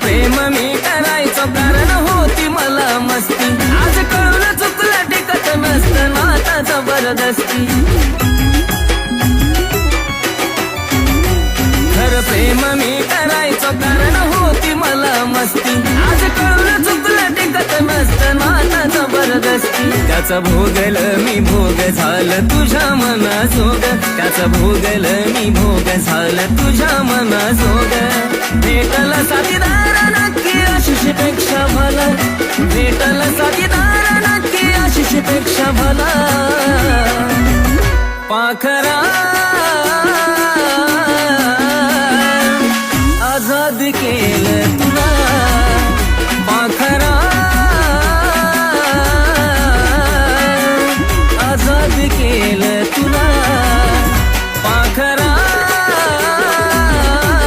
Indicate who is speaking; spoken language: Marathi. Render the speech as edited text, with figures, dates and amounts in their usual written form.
Speaker 1: प्रेम मी करायचो कारण होती मला मस्ती. आज कळून चुकलं टिकत नसतं नाता जबरदस्ती. खरं प्रेम मी करायचो कारण होती मला मस्ती. आज कळून चुकलं टिकत नसतं नाता जबरदस्ती. त्याचा भोगलं मी भोग झालं तुझ्या मनाजोग. त्याचा भोगलं मी भोग झालं तुझ्या मनाजोग. भेटल साथीदार नक्की आशिषपेक्षा भला. भेटल साथीदार नक्की आशिषपेक्षा भला. पाखरा आजाद केला